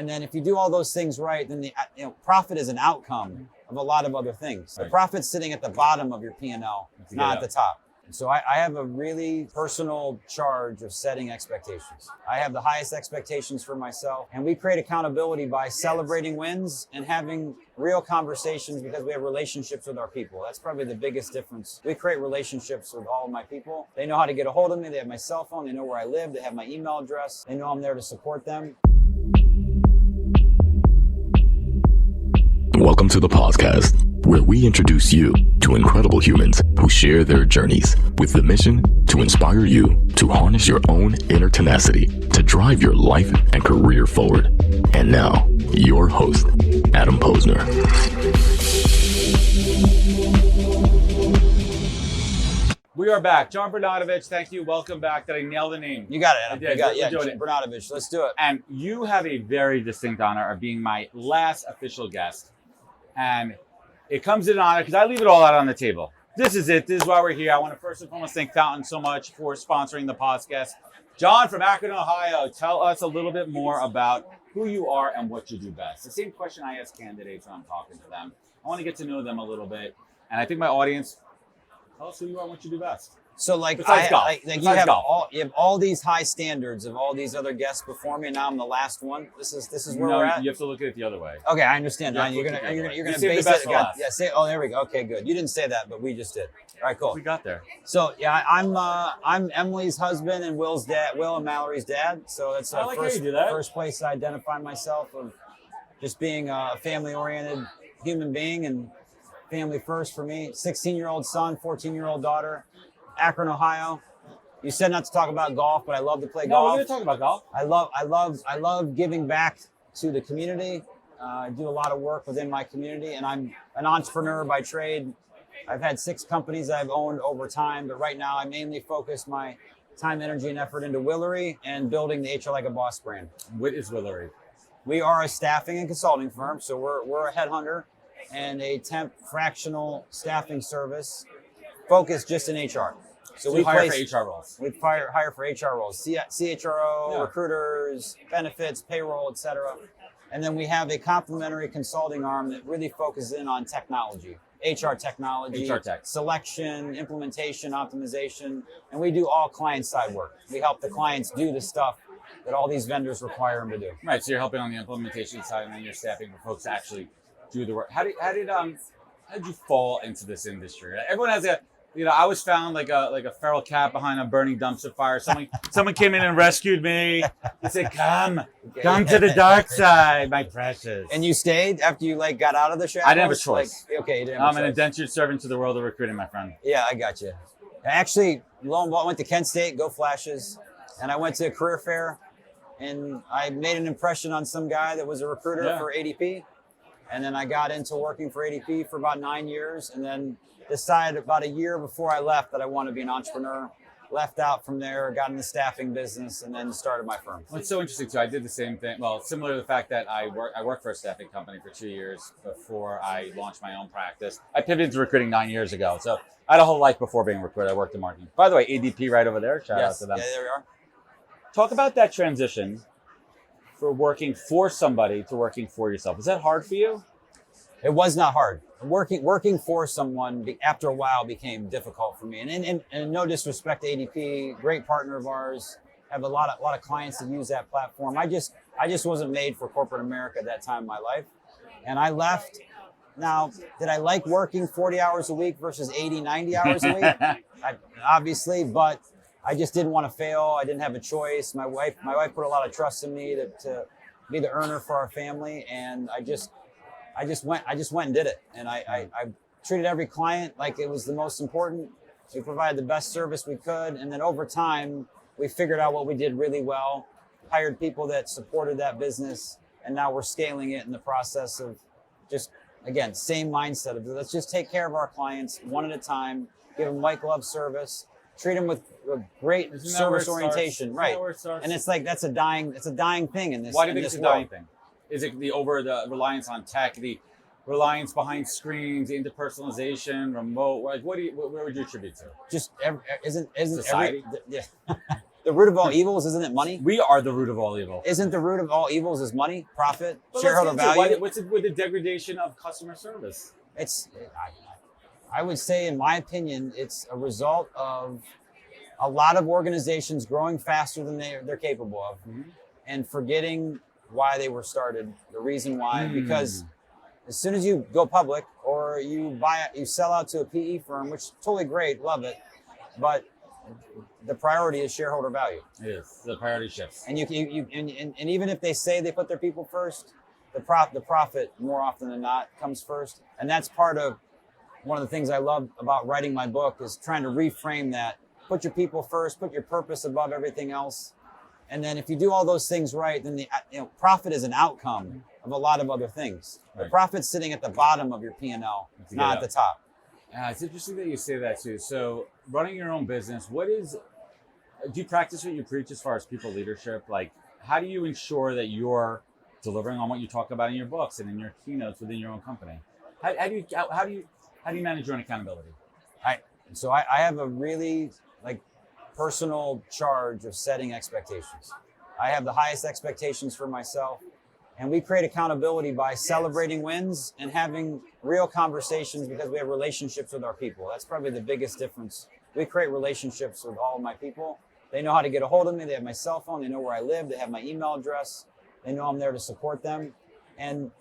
And then if you do all those things right, then the profit is an outcome of a lot of other things. Right. The profit's sitting at the bottom of your P&L, not at the top. So I have a really personal charge of setting expectations. I have the highest expectations for myself, and we create accountability by celebrating wins and having real conversations because we have relationships with our people. That's probably the biggest difference. We create relationships with all of my people. They know how to get a hold of me. They have my cell phone. They know where I live. They have my email address. They know I'm there to support them. Welcome to the podcast, where we introduce you to incredible humans who share their journeys with the mission to inspire you to harness your own inner tenacity to drive your life and career forward. And now, your host, Adam Posner. We are back. John Bernatovicz, thank you. Welcome back. Did I nail the name? You got it, Adam. I did. You got it. We're Yeah, doing it. Bernatovicz. Let's do it. And you have a very distinct honor of being my last official guest. And it comes in honor because I leave it all out on the table. This is it. This is why we're here. I want to first and foremost thank Fountain so much for sponsoring the podcast. John from Akron, Ohio, tell us a little bit more about who you are and what you do best. The same question I ask candidates when I'm talking to them. I want to get to know them a little bit. And I think my audience, tell us who you are and what you do best. So like, Besides golf. you have all these high standards of all these other guests before me, and now I'm the last one. This is where we're at. You have to look at it the other way. Okay, I understand. Yeah, You're gonna You saved base the best it. for last. Yeah, say. Oh, there we go. Okay, good. You didn't say that, but we just did. All right, cool. We got there. So yeah, I'm Emily's husband and Will and Mallory's dad. So that's I like how you do that. first place I identify myself of just being a family-oriented human being and family first for me. 16-year-old son, 14-year-old daughter, Akron, Ohio. You said not to talk about golf, but I love to play No, golf. we're going to talk about golf. I love giving back to the community. I do a lot of work within my community, and I'm an entrepreneur by trade. I've had 6 companies I've owned over time, but right now I mainly focus my time, energy, and effort into Willery and building the HR Like a Boss brand. What is Willery? We are a staffing and consulting firm, so we're a headhunter and a temp fractional staffing service focused just in HR. So we hire for HR roles. We hire for HR roles, CHRO, Yeah. recruiters, benefits, payroll, etc. And then we have a complementary consulting arm that really focuses in on technology, HR technology, HR tech. selection, implementation, optimization, and we do all client-side work. We help the clients do the stuff that all these vendors require them to do. Right, so you're helping on the implementation side, and then you're staffing for folks to actually do the work. How did you fall into this industry? Everyone has I was found like a feral cat behind a burning dumpster fire. Someone came in and rescued me. They said, "Come to the dark side, my precious." And you stayed after you got out of the shadows? I didn't have a choice. Okay, you didn't have a choice. I'm an indentured servant to the world of recruiting, my friend. Yeah, I got you. Actually, lo and behold, I went to Kent State, go Flashes, and I went to a career fair, and I made an impression on some guy that was a recruiter for ADP, and then I got into working for ADP for about 9 years, and then decided about a year before I left that I wanted to be an entrepreneur. Left out from there, got in the staffing business, and then started my firm. Well, it's so interesting too. I did the same thing. Well, similar to the fact that I worked for a staffing company for 2 years before I launched my own practice. I pivoted to recruiting 9 years ago. So I had a whole life before being a recruiter. I worked in marketing. By the way, ADP right over there. Shout out to them. Yeah, there we are. Talk about that transition for working for somebody to working for yourself. Is that hard for you? It was not hard. Working for someone after a while became difficult for me. And no disrespect to ADP, great partner of ours. Have a lot of clients that use that platform. I just wasn't made for corporate America at that time in my life, and I left. Now, did I like working 40 hours a week versus 80, 90 hours a week? Obviously, but I just didn't want to fail. I didn't have a choice. My wife put a lot of trust in me to be the earner for our family, and I just went and did it. And I treated every client like it was the most important. We provided the best service we could. And then over time, we figured out what we did really well, hired people that supported that business. And now we're scaling it in the process of just, again, same mindset of let's just take care of our clients one at a time, give them white glove service, treat them with great service orientation. Right. And it's like, it's a dying thing in this. Why do you think it's a dying thing? Is it the reliance on tech, the reliance behind screens, the interpersonalization, remote? Like, where would you attribute to? Just isn't society? yeah. The root of all evils, isn't it money? We are the root of all evil. Isn't the root of all evils is money, profit, But shareholder value? What's it with the degradation of customer service? I would say, in my opinion, it's a result of a lot of organizations growing faster than they're capable of, and forgetting why they were started, the reason why. Because as soon as you go public or you sell out to a PE firm, which is totally great, love it, but the priority is shareholder value. It is. The priority shifts. And and even if they say they put their people first, the profit more often than not comes first. And that's part of one of the things I love about writing my book, is trying to reframe that. Put your people first, put your purpose above everything else. And then if you do all those things right, then the profit is an outcome of a lot of other things. Right. The profit's sitting at the bottom of your P&L, not at the top. It's interesting that you say that too. So running your own business, do you practice what you preach as far as people leadership? Like, how do you ensure that you're delivering on what you talk about in your books and in your keynotes within your own company? How do you manage your own accountability? So I have a really personal charge of setting expectations. I have the highest expectations for myself, and we create accountability by celebrating wins and having real conversations, because we have relationships with our people. That's probably the biggest difference. We create relationships with all of my people. They know how to get a hold of me. They have my cell phone. They know where I live. They have my email address. They know I'm there to support them. And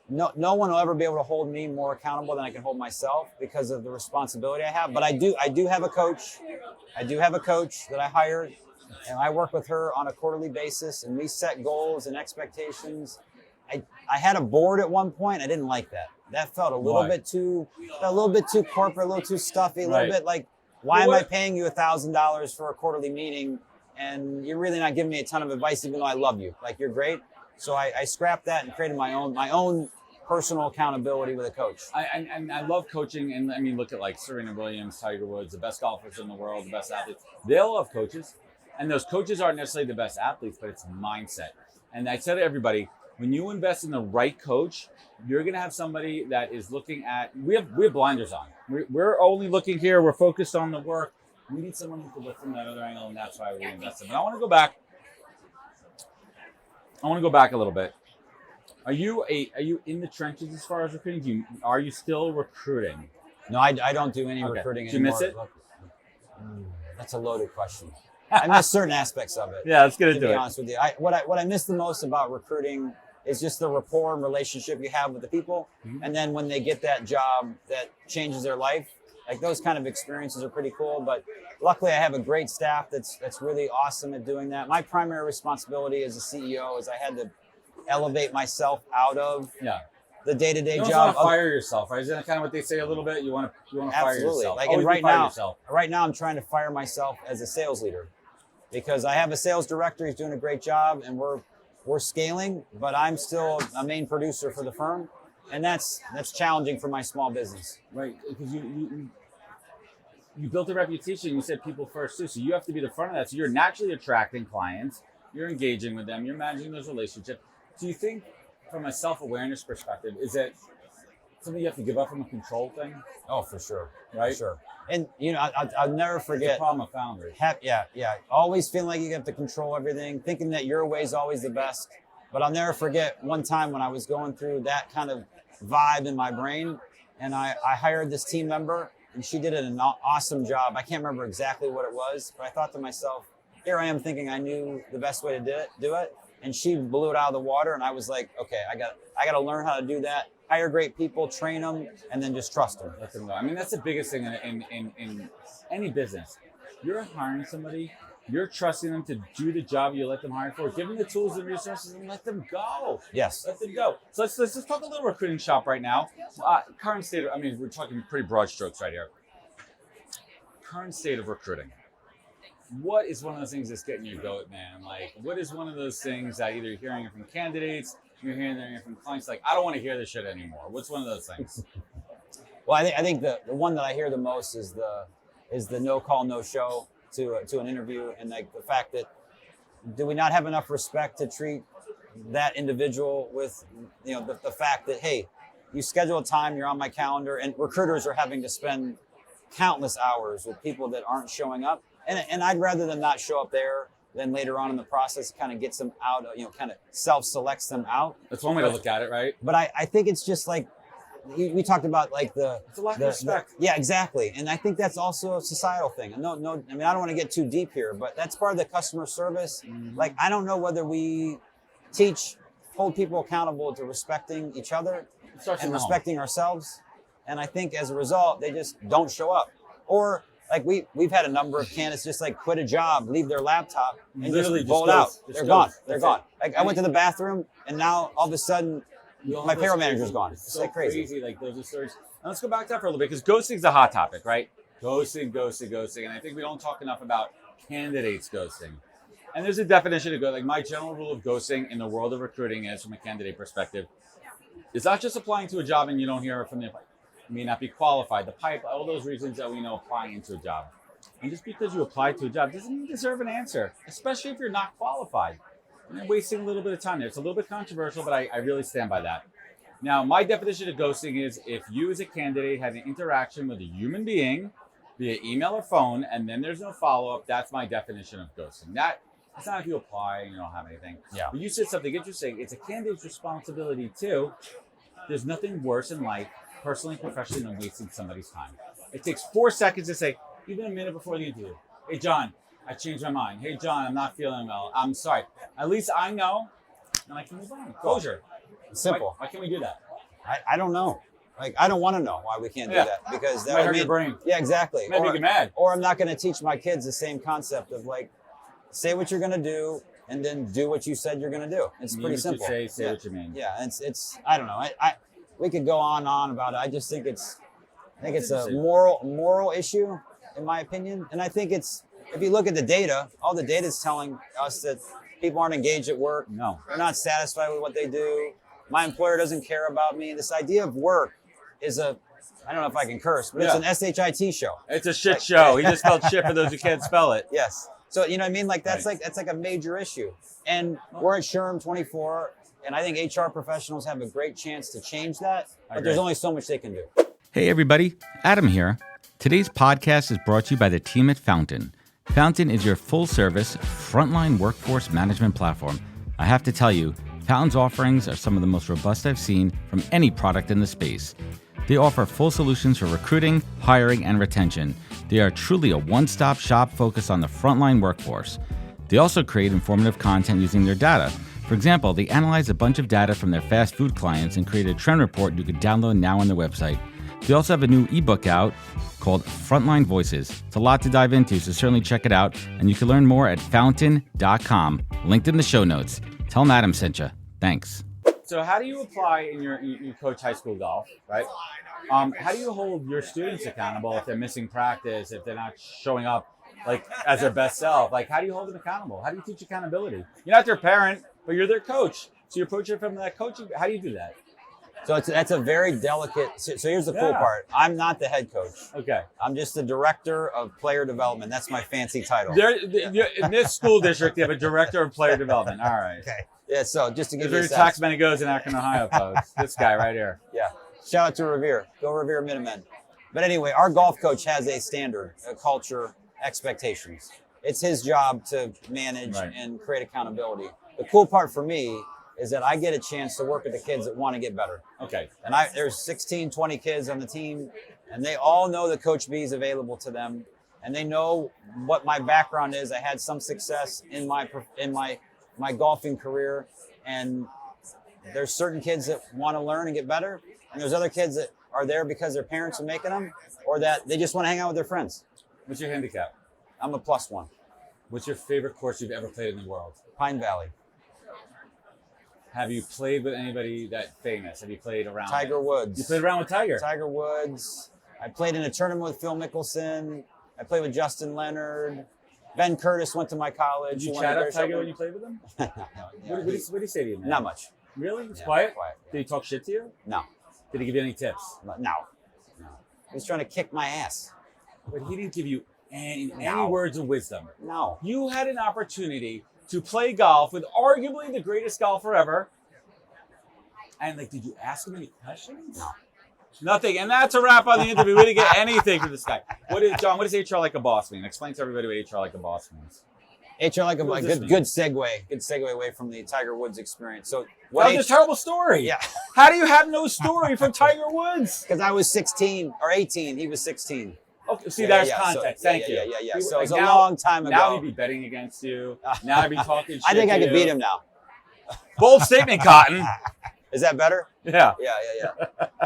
no one will ever be able to hold me more accountable than I can hold myself, because of the responsibility I have. But I do have a coach. I do have a coach that I hired, and I work with her on a quarterly basis, and we set goals and expectations. I had a board at one point. I didn't like that. That felt a little bit too corporate, a little too stuffy, a little bit like, why am I paying you $1,000 for a quarterly meeting and you're really not giving me a ton of advice, even though I love you? Like, you're great. So I scrapped that and created my own personal accountability with a coach. I love coaching, and I mean, look at like Serena Williams, Tiger Woods, the best golfers in the world, the best athletes. They all have coaches, and those coaches aren't necessarily the best athletes, but it's mindset. And I tell everybody, when you invest in the right coach, you're going to have somebody that is looking at. We have blinders on. We're only looking here. We're focused on the work. We need someone who can look from that other angle, and that's why we invest in. But I want to go back. A little bit. Are you in the trenches as far as recruiting? Are you still recruiting? No, I don't do any recruiting anymore. Do you miss it? That's a loaded question. I miss certain aspects of it. Yeah, let's get into it. To be honest with you, what I miss the most about recruiting is just the rapport and relationship you have with the people. And then when they get that job that changes their life, like, those kind of experiences are pretty cool. But luckily I have a great staff that's really awesome at doing that. My primary responsibility as a CEO is I had to elevate myself out of the day-to-day job. You don't want to fire yourself, right? Isn't that kind of what they say a little bit? You want to fire yourself. Like, and right now I'm trying to fire myself as a sales leader, because I have a sales director. He's doing a great job, and we're scaling, but I'm still a main producer for the firm, and that's challenging for my small business. Right, because you built a reputation. You said people first too, so you have to be the front of that. So you're naturally attracting clients. You're engaging with them. You're managing those relationships. Do you think, from a self-awareness perspective, is it something you have to give up from a control thing? Oh, for sure. Right? For sure. And, I'll never forget. It's the problem of founders. Yeah. Always feeling like you have to control everything, thinking that your way is always the best. But I'll never forget one time when I was going through that kind of vibe in my brain, and I hired this team member, and she did an awesome job. I can't remember exactly what it was, but I thought to myself, here I am thinking I knew the best way to do it. And she blew it out of the water, and I was like, okay, I got to learn how to do that. Hire great people, train them, and then just trust them. Let them go. I mean, that's the biggest thing in any business. You're hiring somebody, you're trusting them to do the job you let them hire for. Give them the tools and resources, and let them go. Yes. Let them go. So let's just talk a little recruiting shop right now. Current state of, we're talking pretty broad strokes right here. Current state of recruiting. What is one of those things that's getting your goat, man? Like, what is one of those things that either you're hearing it from candidates, you're hearing it from clients, like, I don't want to hear this shit anymore? What's one of those things? Well, I think the one that I hear the most is the no call, no show to an interview, and like the fact that, do we not have enough respect to treat that individual with, the fact that, hey, you schedule a time, you're on my calendar, and recruiters are having to spend countless hours with people that aren't showing up. And I'd rather them not show up there than later on in the process kind of gets them out, kind of self-selects them out. That's one way to look at it, right? But I think it's just like, we talked about like it's a lack of respect. Yeah, exactly. And I think that's also a societal thing. No, I mean, I don't want to get too deep here, but that's part of the customer service. Mm-hmm. Like, I don't know whether we hold people accountable to respecting each other and respecting ourselves. And I think as a result, they just don't show up. Or like we've had a number of candidates just like quit a job, leave their laptop, and Literally just bolt out. They're gone. They're gone. Like I went to the bathroom, and now all of a sudden, my payroll manager's gone. It's so like crazy. Like those are stories. And let's go back to that for a little bit, because ghosting's a hot topic, right? Ghosting. And I think we don't talk enough about candidates ghosting. And there's a definition to go. Like my general rule of ghosting in the world of recruiting is, from a candidate perspective, it's not just applying to a job and you don't hear from the may not be qualified, the pipe, all those reasons that we know applying into a job. And just because you apply to a job doesn't even deserve an answer, especially if you're not qualified. And you're wasting a little bit of time there. It's a little bit controversial, but I really stand by that. Now, my definition of ghosting is if you as a candidate had an interaction with a human being via email or phone, and then there's no follow-up, that's my definition of ghosting. That's not if you apply and you don't have anything. Yeah. But you said something interesting. It's a candidate's responsibility too. There's nothing worse in life, personally and professionally, than wasting somebody's time. It takes 4 seconds to say, even a minute before the interview, hey, John, I changed my mind. Hey, John, I'm not feeling well. I'm sorry. At least I know, and I can move on. Closure. Simple. Why can't we do that? I don't know. Like, I don't want to know why we can't do that, because that might would hurt mean, your brain. Yeah, exactly. Might make you mad. Or I'm not going to teach my kids the same concept of like, say what you're going to do and then do what you said you're going to do. It's pretty simple. Say what you mean. Yeah, it's I don't know. We could go on and on about it. I just think it's a moral issue, in my opinion. And I think if you look at the data, all the data is telling us that people aren't engaged at work. No. They're not satisfied with what they do. My employer doesn't care about me. This idea of work is I don't know if I can curse, but it's an SHIT show. It's a shit show. He just spelled shit for those who can't spell it. Yes. So, you know what I mean? Like that's like a major issue. And we're at SHRM 24, and I think HR professionals have a great chance to change that, but there's only so much they can do. Hey everybody, Adam here. Today's podcast is brought to you by the team at Fountain. Fountain is your full-service, frontline workforce management platform. I have to tell you, Fountain's offerings are some of the most robust I've seen from any product in the space. They offer full solutions for recruiting, hiring, and retention. They are truly a one-stop shop focused on the frontline workforce. They also create informative content using their data. For example, they analyze a bunch of data from their fast food clients and create a trend report you can download now on their website. They also have a new ebook out called Frontline Voices. It's a lot to dive into, so certainly check it out. And you can learn more at fountain.com, linked in the show notes. Tell them Adam sent you. Thanks. So how do you apply you coach high school golf, right? How do you hold your students accountable if they're missing practice, if they're not showing up like as their best self? Like, how do you hold them accountable? How do you teach accountability? You're not their parent, but you're their coach. So you're approaching from that coaching. How do you do that? So that's a very delicate. So here's the cool part. I'm not the head coach. Okay. I'm just the director of player development. That's my fancy title. In this school district, you have a director of player development. All right. Okay. Yeah. So just to give you a There's sense. tax money goes in Akron, Ohio, folks. This guy right here. Yeah. Shout out to Revere. Go Revere Minutemen. But anyway, our golf coach has a standard, a culture, expectations. It's his job to manage and create accountability. The cool part for me is that I get a chance to work with the kids that want to get better. Okay. And there's 16, 20 kids on the team, and they all know that Coach B is available to them, and they know what my background is. I had some success in my golfing career, and there's certain kids that want to learn and get better, and there's other kids that are there because their parents are making them, or that they just want to hang out with their friends. What's your handicap? I'm a +1. What's your favorite course you've ever played in the world? Pine Valley. Have you played with anybody that famous? Have you played around? Tiger Woods. You played around with Tiger? Tiger Woods. I played in a tournament with Phil Mickelson. I played with Justin Leonard. Ben Curtis went to my college. Did you chat up Tiger when you played with him? No. What did he say to you, man? Not much. Really? He's Yeah, quiet? quiet. Did he talk shit to you? No. Did he give you any tips? No. He was trying to kick my ass. But he didn't give you any No. words of wisdom. No. You had an opportunity to play golf with arguably the greatest golfer ever. And did you ask him any questions? No. Nothing. And that's a wrap on the interview. We didn't get anything from this guy. John, what does HR like a boss mean? Explain to everybody what HR like a boss means. HR like a good segue away from the Tiger Woods experience. So That was a terrible story. Yeah. How do you have no story from Tiger Woods? Because I was 16 or 18, he was 16. Okay, see, there's context. So, Thank you. Yeah. So it was a long time ago. Now he'd be betting against you. Now he'd be talking shit I think I to could you. beat him now. Bold statement, Cotton. Is that better? Yeah. Yeah.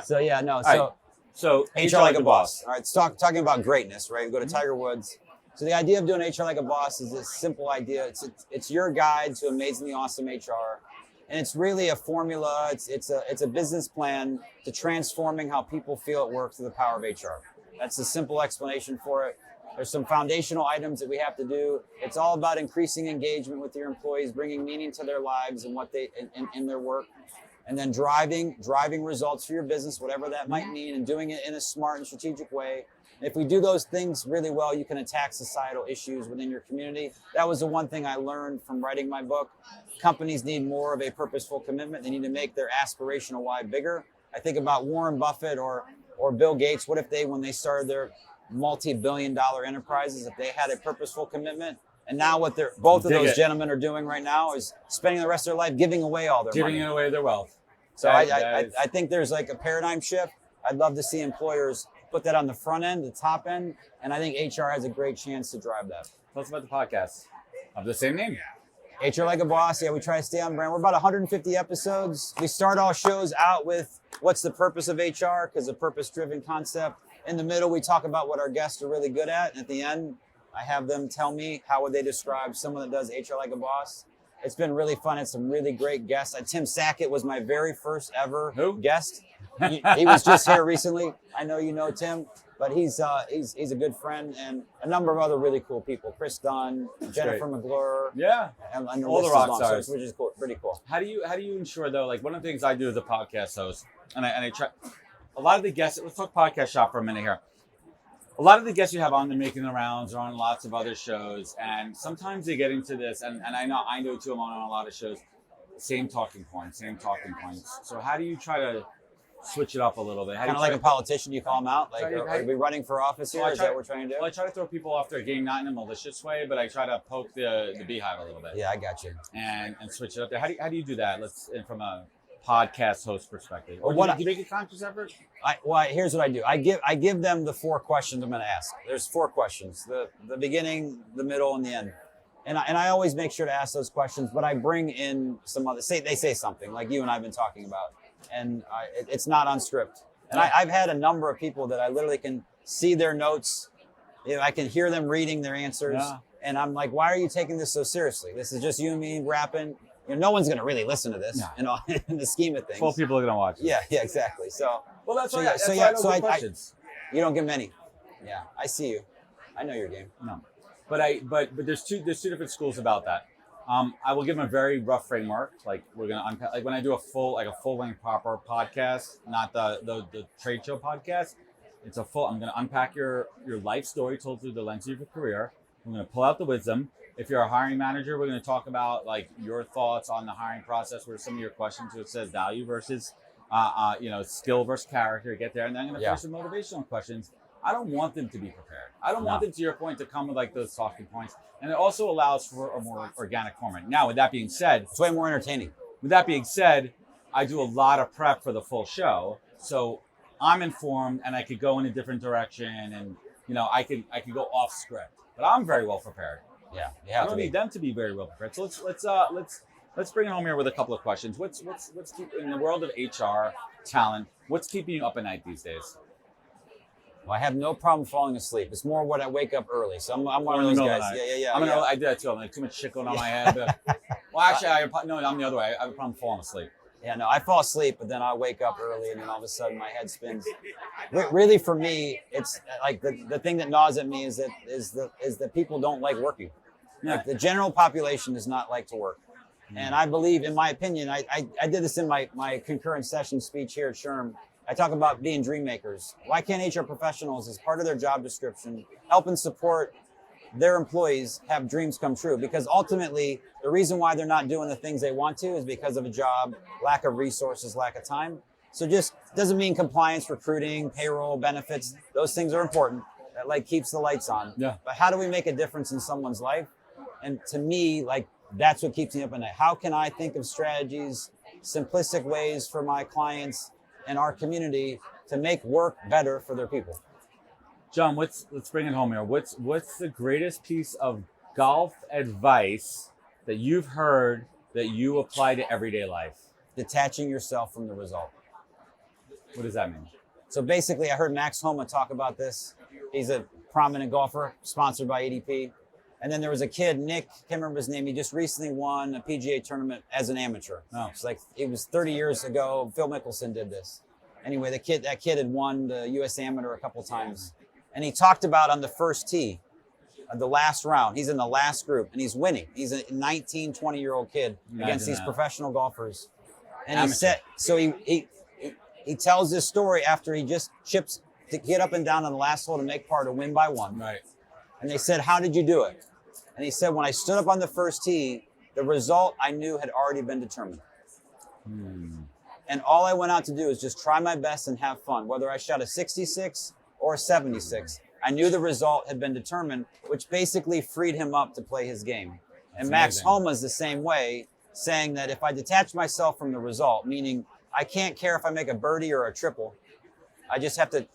So So HR like a boss. All right, talking about greatness, right? We go to Tiger Woods. So the idea of doing HR like a boss is this simple idea. It's your guide to amazingly awesome HR, and it's really a formula. It's a business plan to transforming how people feel at work through the power of HR. That's the simple explanation for it. There's some foundational items that we have to do. It's all about increasing engagement with your employees, bringing meaning to their lives and what they in their work, and then driving results for your business, whatever that might mean, and doing it in a smart and strategic way. And if we do those things really well, you can attack societal issues within your community. That was the one thing I learned from writing my book. Companies need more of a purposeful commitment. They need to make their aspirational why bigger. I think about Warren Buffett or Bill Gates. What if they, when they started their multi-billion-dollar enterprises, if they had a purposeful commitment? And now what both of those gentlemen are doing right now is spending the rest of their life giving away all their money. Giving away their wealth. So I think there's like a paradigm shift. I'd love to see employers put that on the front end, the top end, and I think HR has a great chance to drive that. Tell us about the podcast of the same name. HR Like a Boss. Yeah, we try to stay on brand. We're about 150 episodes. We start all shows out with what's the purpose of HR, because a purpose-driven concept. In the middle, we talk about what our guests are really good at. And at the end, I have them tell me how would they describe someone that does HR Like a Boss. It's been really fun. It's some really great guests. Tim Sackett was my very first ever guest. He was just here recently. I know you know Tim, but he's a good friend, and a number of other really cool people. Chris Dunn, Jennifer McGlure. Yeah. And all the rock stars. Which is cool, pretty cool. How do you ensure though, like one of the things I do as a podcast host, and I try a lot of the guests, let's talk podcast shop for a minute here. A lot of the guests you have on, they're making the rounds or on lots of other shows, and sometimes they get into this, and I know too, I'm on a lot of shows, same talking points. So how do you try to switch it up a little bit? Kind of like a politician, you call them out? Like, are we running for office here? Is that what we're trying to do? Well, I try to throw people off their game, not in a malicious way, but I try to poke the beehive a little bit. Yeah, I got you. And switch it up there. How do you do that? From a podcast host perspective. Or do you make a conscious effort? Here's what I do. I give them the 4 questions I'm going to ask. There's 4 questions: the beginning, the middle, and the end. And I always make sure to ask those questions, but I bring in some other. They say something like you and I've been talking about, and it's not on script. And I've had a number of people that I literally can see their notes. I can hear them reading their answers, and I'm like, why are you taking this so seriously? This is just you and me rapping. No one's going to really listen to this, in the scheme of things. 12 people are going to watch it. Yeah, exactly. So, that's why I don't questions. You don't give many. Yeah, I see you. I know your game. No, but there's two different schools about that. I will give them a very rough framework. Like we're going to unpack. Like when I do a full length proper podcast, not the trade show podcast. It's a full. I'm going to unpack your life story told through the lens of your career. I'm going to pull out the wisdom. If you're a hiring manager, we're going to talk about like your thoughts on the hiring process. What are some of your questions? It says value versus, skill versus character. Get there, and then I'm going to finish some motivational questions. I don't want them to be prepared. I don't want them, to your point, to come with like those talking points. And it also allows for a more organic format. Now, with that being said, it's way more entertaining. With that being said, I do a lot of prep for the full show, so I'm informed and I could go in a different direction, and I could go off script. But I'm very well prepared. Yeah, I don't need them to be very well prepared. So let's bring it home here with a couple of questions. What's in the world of HR talent? What's keeping you up at night these days? Well, I have no problem falling asleep. It's more when I wake up early. So I'm one of those guys. Yeah. I do that too. I'm like too much shit going on my head. Well, actually, I'm the other way. I have a problem falling asleep. Yeah, no, I fall asleep, but then I wake up early, and then all of a sudden my head spins. Really, for me, it's like the thing that gnaws at me is that people don't like working. Yeah. Like the general population does not like to work. And I believe, in my opinion, I did this in my concurrent session speech here at SHRM. I talk about being dream makers. Why can't HR professionals, as part of their job description, help and support their employees have dreams come true? Because ultimately, the reason why they're not doing the things they want to is because of a job, lack of resources, lack of time. So just doesn't mean compliance, recruiting, payroll, benefits. Those things are important. That like keeps the lights on. Yeah. But how do we make a difference in someone's life? And to me, like that's what keeps me up at night. How can I think of strategies, simplistic ways for my clients and our community to make work better for their people? John, let's bring it home here. What's the greatest piece of golf advice that you've heard that you apply to everyday life? Detaching yourself from the result. What does that mean? So basically, I heard Max Homa talk about this. He's a prominent golfer, sponsored by ADP. And then there was a kid, Nick, can't remember his name. He just recently won a PGA tournament as an amateur. Oh. It's like it was 30 years ago. Phil Mickelson did this. Anyway, that kid had won the U.S. Amateur a couple times. And he talked about on the first tee, the last round, he's in the last group and he's winning. He's a 19, 20-year-old kid against these professional golfers. And he said, so he tells this story after he just chips to get up and down on the last hole to make par to win by one. Right. And they said, how did you do it? And he said, when I stood up on the first tee, the result I knew had already been determined. And all I went out to do is just try my best and have fun. Whether I shot a 66 or a 76, I knew the result had been determined, which basically freed him up to play his game. That's and Max amazing. Homa is the same way, saying that if I detach myself from the result, meaning I can't care if I make a birdie or a triple, I just have to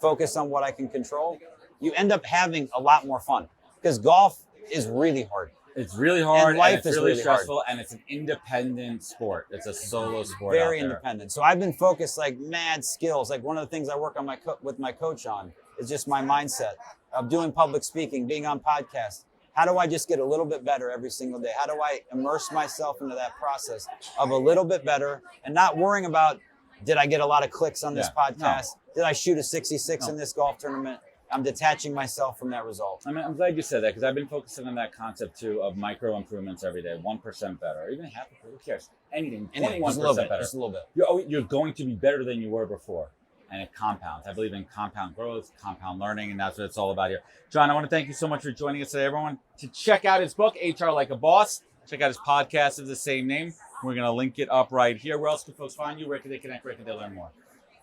focus on what I can control, you end up having a lot more fun. Because golf is really hard. It's really hard, And life it's is really really stressful, and it's an independent sport. It's a solo sport. Very out there. independent. So I've been focused like mad skills. Like one of the things I work on with my coach on is just my mindset of doing public speaking, being on podcasts. How do I just get a little bit better every single day? How do I immerse myself into that process of a little bit better and not worrying about, did I get a lot of clicks on this podcast? Did I shoot a 66 in this golf tournament? I'm detaching myself from that result. I mean, I'm glad you said that because I've been focusing on that concept too of micro improvements every day, 1% better, or even half. Who cares? Anything, 21% better. Just a little bit. You're going to be better than you were before, and it compounds. I believe in compound growth, compound learning, and that's what it's all about here. John, I want to thank you so much for joining us today, everyone. To check out his book, HR Like a Boss, check out his podcast of the same name. We're going to link it up right here. Where else can folks find you? Where can they connect? Where can they learn more?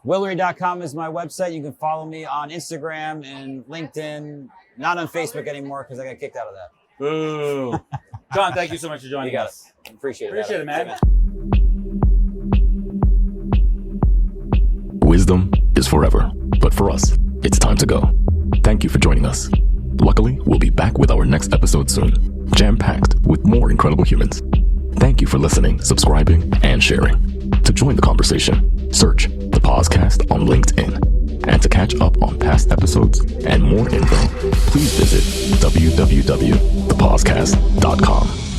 Willery.com is my website. You can follow me on Instagram and LinkedIn. Not on Facebook anymore because I got kicked out of that. Boo. John, thank you so much for joining us. Appreciate it. Appreciate it, man. Wisdom is forever, but for us, it's time to go. Thank you for joining us. Luckily, we'll be back with our next episode soon, jam-packed with more incredible humans. Thank you for listening, subscribing, and sharing. To join the conversation, search The Podcast on LinkedIn. And to catch up on past episodes and more info, please visit www.thepodcast.com.